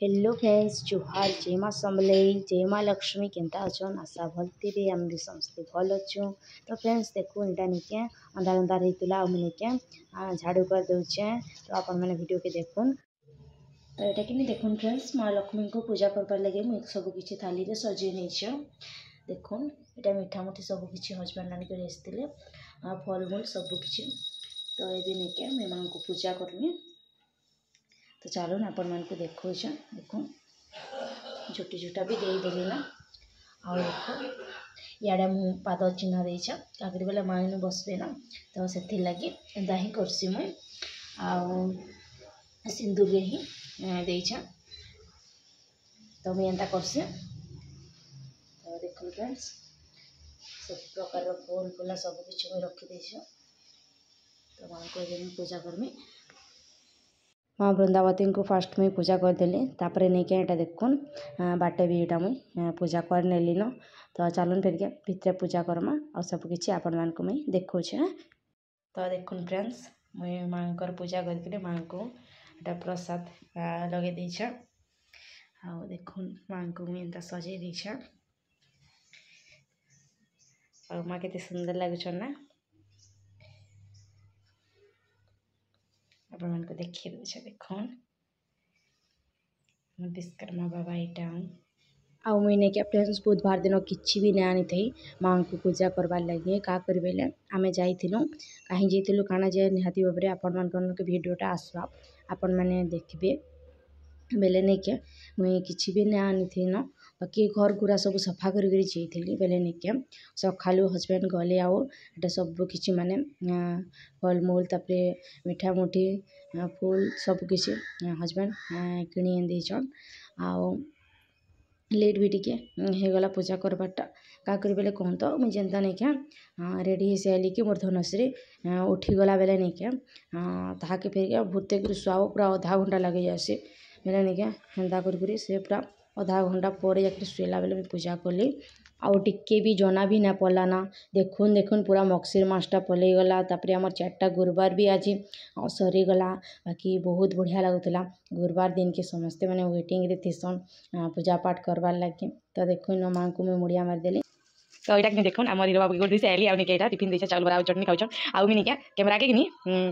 Hello friends, जुहार। जय माँ समलई, जय माँ लक्ष्मी। केनता अच्छन? आशा भक्ति रे आम भी समस्ते भल अच्छु। तो फ्रेंड्स देखो इटा निके अंधार अंधार होता मुझे झाड़ू कर दौचे। तो आपण मैंने वीडियो के देखुन। तो यहाँ कि देखुन फ्रेंड्स, माँ लक्ष्मी को पूजा करवार लगे मुझे सबकि थाली में सजे नहीं। देखुन यहाँ मीठा मुठी सबकि हजबैंड आनिक आसते फलमूल सबकि। तो ये नहीं मुझे माँ को पूजा करमी। तो चलो आपण मान को देखो देखो झुटी झुटा भी देदेली ना। आ देखो इे मु पाद चिन्ह देछ काकड़ी बेले माइन बसबे ना। तो से लगी एंता ही करसी मुई सिंदूर ही देछ। तो मुझे एंता करसी। तो देखो फ्रेंड्स सब प्रकार फूल फूला सबकि मुझे रखी। तो माँ को पूजा करमी। माँ वृंदावती को फास्ट मुई पूजा करदेली। तापर नहीं क्या यहाँ देखुन बाटे भी यहाँ मुई पूजा कर नेली न। तो चलन फिर भितर पूजा करमा और सबकि आपण मान को मुई देखुचे। तो देखुन फ्रेंड्स मुई माँ को पूजा करके माँ को एटा प्रसाद लगे देछ। आ देखुन माँ को मुई एंता सजे देछ। और माँ केते सुंदर लगुछन ना। आपण मान को देखिए दूचे देखुन विश्वकर्मा बाबा यहाँ आउ मुई नहीं क्या फ्रेंड्स बुधवार दिन किसी भी नहीं आनी थी माँ को पूजा करवार लगे। क्या करें आम जाइलु कहीं जाइलु काना जे निहाती भाव में आपण मान के वीडियोटा आसवा आपण मैंने देखिए बेले नहीं क्या मुई किसी भी नहीं आनी थी न। बाकी घर गुरा सब सफा कर जाइली बेले नहीं क्या सका हजबैंड गले आटा सबकि माने फलमूल तापरे मीठा मुठी फूल सबकि हजबैंड किणी देछन। आउ लेट भी टिके होगला पूजा करवाटा क्या करी बेले कहूँ। तो मुझे जेनता नहीं क्या रेडी से आइली कि मोर धनश्री उठीगला बेले नहीं क्या ताके फिर भूते कर शुआओ पूरा आधा घंटा लगे जासी बेले नहीं क्या हेन्ता करी से पूरा आधा घंटा पर जाकर शुला बेले पूजा कली। आउ टिके भी जना भी ना पड़ला ना। देखुन देखुन पूरा मक्सिर मासटा पलैगला। तापर आमर 4टा गुरुवार भी आज सरीगला। बाकी बहुत बढ़िया लगुला गुरुवार दिन के समस्ते मैंने वेटिंग रे थीसन पूजा पाठ करवार लगे। तो देखुन माँ को मैं मुड़िया मारदेली। तो यहाँ कि देखुन आम हीरो बाबू गोड़ से आइली आने क्या टिफिन देखे चाउल बरा चटनी खाऊन आउ भी नहीं क्या कैमेरा के कि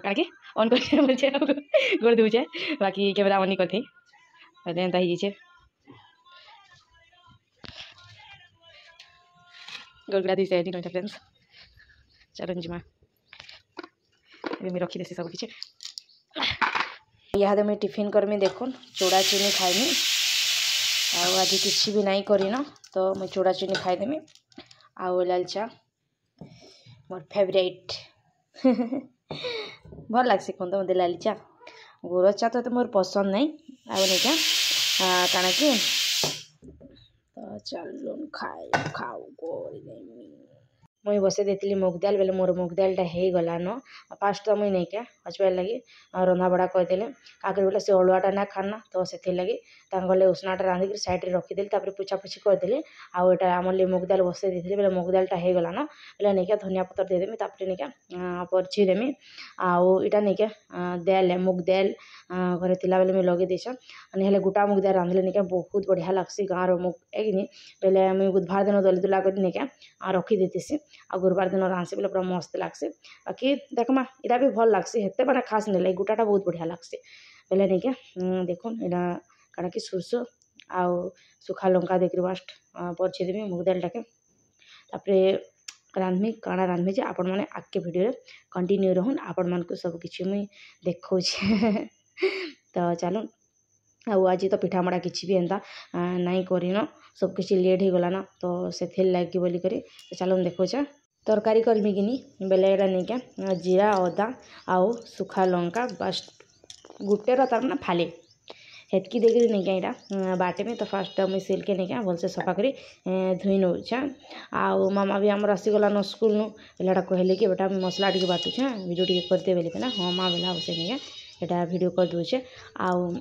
काके ऑन कर गोड़ दूचे। बाकी कैमेरा ऑन नहीं करते एंता ही गोलगुला दी से फ्रेंड्स चलन जी माँ रखी देसी सबकि। यहाँ मुझे टिफिन करमी देखुन चूड़ा चीनी खाइमी। आज किसी भी नहीं करना तो मुझे चूड़ा चीनी खाईदेमी। आउ लाल चा मोर फेवरेट भल लग्सी कौन तो मत लाल चा गुड़ चा तो मोर पसंद नहीं आउ नहीं क्या काना कि तो चलो खाए खाऊ मुई बसे देती मुग दाल बेले मोर मुग दालटा हो गला न। फास्ट तो मुई नहीं क्या हजबैंड लगे रंधा बड़ा करदे क्या बोले से अड़ुआटा ना खाना। तो से लगे गले उसनाटा रांधिक साइड रखीदेली तापर पुछापुछी करदेली। आउ एटा आमर मुग दाल बसई देती बेले मुग दालटा हो गला न बेले नहीं क्या धनिया पतर देदेमी तापर नहीं क्या परछी देमी। आउ इटा नहीं क्या दाल है मुग दाल घरे थिला बेले मुझे लगे देछ नहीं गोटा मुग दाल रांधले नहीं क्या बहुत बढ़िया लगसी गाँव मुग एक बेले मुझे बुधवार दिन दली दुला कर नहीं क्या रखी देती आ गुरुवार दिन रांधसी बेले पूरा मस्त लगसी। बाकी देखमा इटा भी भल लगसी हेते माने खास नहीं लगे गोटाटा बहुत बढ़िया लगसी बेले नहीं क्या देखुन यहाँ कण कि सोरस आउ सुखा लंका देकर फास्ट परछी देवी मुग दालटा के तापरे रांधमी काଣା रांधमी जे आपण मैंने आगे वीडियो कंटिन्यू रहन आपण मान को सबकि मुई देखो। तो चलो आज तो पिठामड़ा किसी भी एंता नहीं करन सबकि लेट हो गला ना। तो से लगे बोलिक तो चलो देखो तरकारी करमी कि बेले नहीं क्या जीरा अदा आउ सुखा लंका बस गुटेर तार ना फाले हेतकी देकर नहीं क्या यहाँ बाटे में। तो फास्ट मुझे सिल के नहीं क्या भलसे सफा करी धुई नौछे। आउ मामा भी आमर आसीगला न स्कूल नु बेलाटा कहले कि बेटा मसला टी बाटुछे वीडियो टी करदे बोलिक ना हाँ माँ बेला से नहीं क्या यहाँ वीडियो कर दूचे। आउ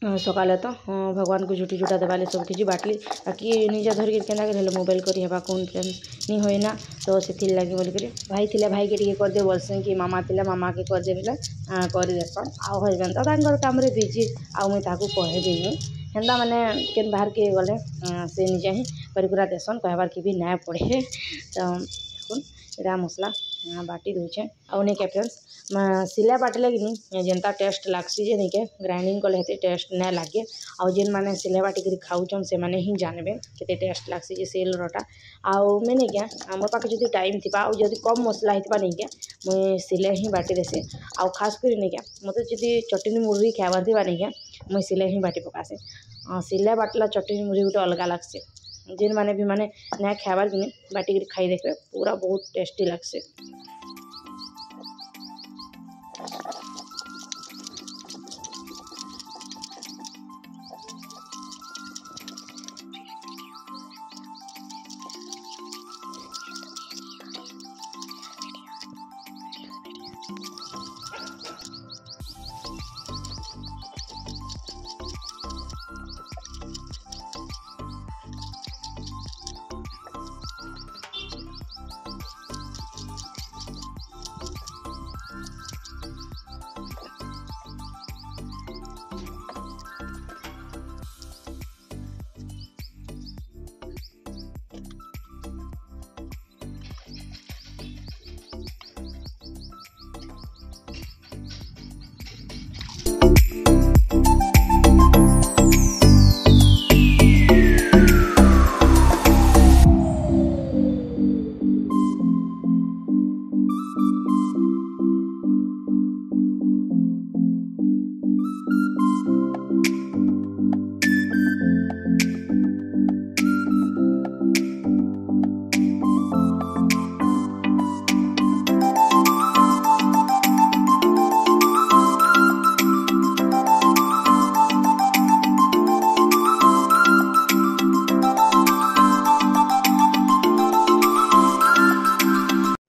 सकाले तो भगवान को झुटी झुटा देवाले सब किसी बाटली बाकी निजा धरिक के मोबाइल कर कौन नहीं हुए ना तो से लगे बोलिक भाई थे भाई के करदे बोलसे कि मामा थे मामा के करदे बोले करदेसन आउ हजबैंड तो काम बिजी आउ मुई ताकू कहबी हेन्दा मैंने केन बाहर के गले से निजे ही करा देसन कहबार की भी ना पड़े तो एटा मसला बाटी दूचे आउ नहीं के फ्रेंड्स सिला बाटले कि नहीं जेनता टेस्ट लागसी जे नहीं के ग्राइंडिंग कले हेते टेस्ट ना लगे आउ जेन माने सिला बाटी खाऊन से माने ही जानबे केते टेस्ट लागसी जे सेल रोटा आउ मैंने क्या मोर पाखे जदि टाइम थिबा आउ जदि कम मसला हितबा नहीं क्या मुई सिले ही बाटी देसे आउ खास कर नहीं क्या मते जदि चटनी मुरही खाबार थिबा नहीं क्या मुई सिले ही बाटी पकासे सिले बाटला चटनी मुरही गोटे अलग लागसी जेन माने भी माने ना खाबार कि बाटी खाई देखे पूरा बहुत टेस्टी लागसे।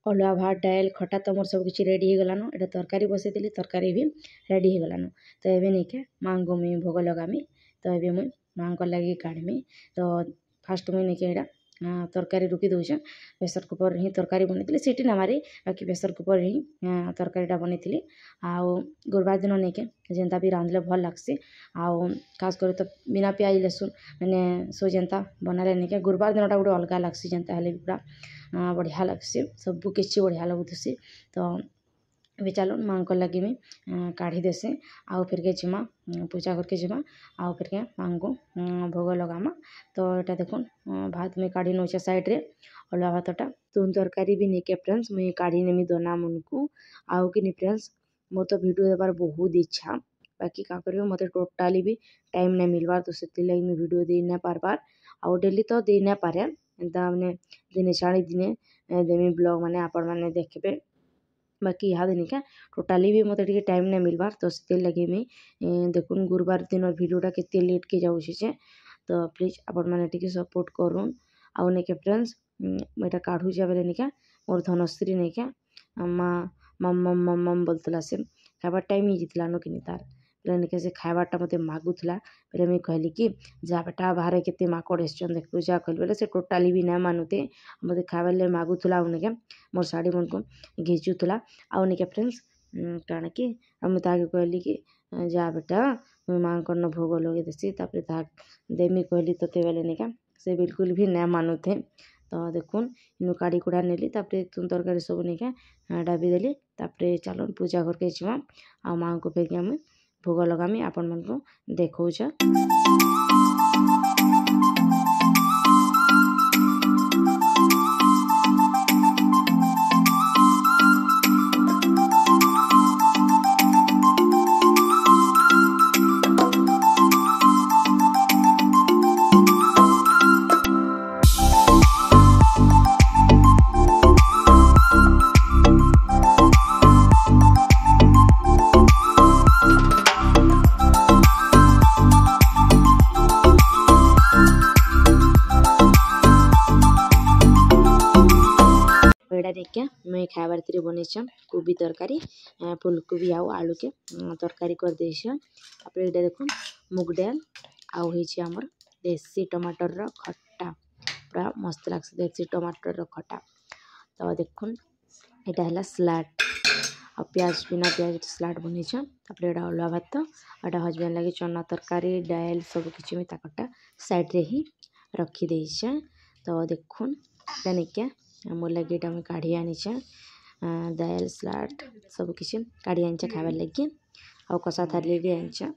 अलुआ भात डाल खटा तो मोर सब किसी रेडी हो गलान एटा तरकारी बसई तरकारी भी रेडी हो गलान तो ये नहीं के माँ को मुई भोग लगामी तो ये मुई माँ को लगे काढ़मी तो फास्ट मुई नहीं के तरकारी रुकी दूचे प्रेसर कुकर ही तरकारी बनी सीटी ना मारी बाकी प्रेसर कुकर ही तरकारीटा बनी आउ गुरुवार दिन नहीं के जेनता भी रांधले भल लगसी आउ खास कर तो बिना प्याज लहसुन मैंने सो जेनता बनाले नहीं के गुरुवार दिन गोटे अलग लगसी जेनता हेले पूरा बढ़िया लगसी सबू किसी बढ़िया लगुसी तो अभी चलो माँ को लगे मैं काढ़ी देसी आउ फिर के जिमा पूजा करके जिमा आउ फिर के माँ को भोग लगामा तो यहाँ देखो भात में काढ़ी नौचे साइड रे अलुआ भातटा तुम तरकारी भी नहीं के फ्रेंड्स मुझे काढ़ी नेमी दोना मन को आउ कि फ्रेंड्स मोर तो वीडियो देवार बहुत इच्छा बाकी क्या कर मत टोटाली भी टाइम नहीं मिलवार तो से लगे मुझे वीडियो दे ना पारबार आउ डेली तो दे ना पारे एंता मैंने दिने छाड़ी दिने देमी ब्लॉग मैंने आपण मैंने देखबे बाकी यहाँ दिन क्या टोटाली भी मत टाइम नहीं मिलबार तो से लगे मुझे देखुन गुरुवार दिन भिडियोटा के लेट के जाऊे तो प्लीज आपण मैंने सपोर्ट करूँ आउ नहीं के फ्रेंड्स मैं काढ़ुचे बेले नहीं क्या मोर धनश्री नहीं क्या माँ मम मम मम मम बोलता से खाबार टाइम ही जीतला नो कि तार पे से खाबारटा मत मागुला पे मुझे कहली कि जा बेटा बाहर के माकड़ एसन देखू जा कहली बोले से टोटाली भी ना मानुते मत खाबार ले मागुला आउ नहीं मोर शाढ़ी मन को घिचुला आउ नहीं फ्रेंड्स कण कि मुझे कहली कि जा बेटा मुझे माँ को भोग लगे देसी देमी कहली तोते बेले नहीं से बिल्कुल भी ना मानुते तो देखुन इनु काढ़ी कुड़ा नेली तुम तरकारी सब नहीं डाबी देली चलो पूजा करके जीमा आ माँ को फिर आम भोग लगामी आपण मन को देखौछ। देखिए मैं खाबार थी बनईछन कोबी तरकारी फूलकोबी आउ आलू के तरकारी कर देछन देखो मुग डाल आउ होइछि हमर देसी टमाटर रो खट्टा पूरा मस्त लागसे देसी टमाटर रो खट्टा। तो देखुन एटा हला सलाड आ प्याज बिना प्याज सलाड बनेछ। तापर एटा अरुआ भात एटा हजबैंड लगे चना तरकारी डाल सब किछि में ताकटा साइड रे ही रखी देइछे। तो देखुन तनिके मोर लगे एटा मैं काढ़ी आनिछे दाल सलाड सब किछि काढ़ी आनिछे खाइबार लगे आ कसा थाली रे आनिछे।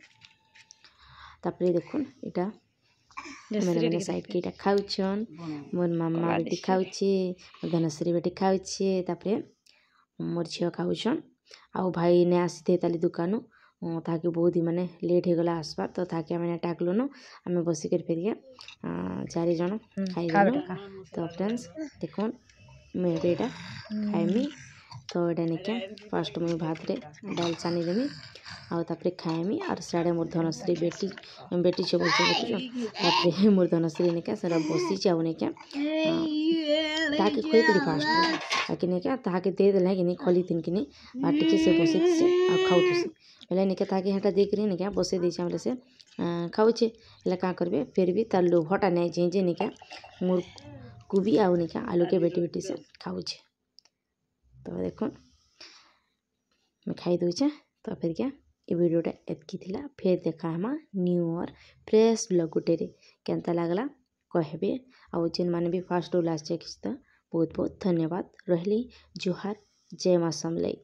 तापर देखुन एटा मैंने साइड के एटा खाउछन मोर मामा बेटी खाउछे धनश्री बेटी खाउछे तापर मोर झियो खाउछन आ भाई ने आसीथे ताली दुकानु ताके बहुत ही माने लेट हो गला आसबार तो ताके मैंने टाकलुनो आमे बसी कर फेरिया 4 जन खाइलु। तो फ्रेंड्स देखुन मैं बेटा खाइमी तो एटा निके फर्स्ट मुई भात रे डाल सानी देमी आ तापर खाइमी और साडे मोर धनश्री बेटी छे बोलछे बेटी तापर मोर धनश्री निके सारा बसी जाउ निके ताके खोई तरी फास्ट ताके निके ताके दे देले कि खली थिन कि बाटी के से बसी से आ खाउतसे बेले निके ताके हटा देख रही निके बसे दै हमले से खाउछे ले का करबे फिर भी तार लोभ हटा नै जे निके मोर कुबी आउ निके आलू के बेटी से खाउछे। तो देखुन मैं खाई दूचे तो फिर क्या ये वीडियोटा एतकी थिला फिर देखा हमा न्यू और फ्रेश ब्लॉग गुटे रे केनता लागला कहबे आ जेन माने भी फास्ट लास्ट चेक बहुत बहुत धन्यवाद रहली जोहार जय मां समलाई।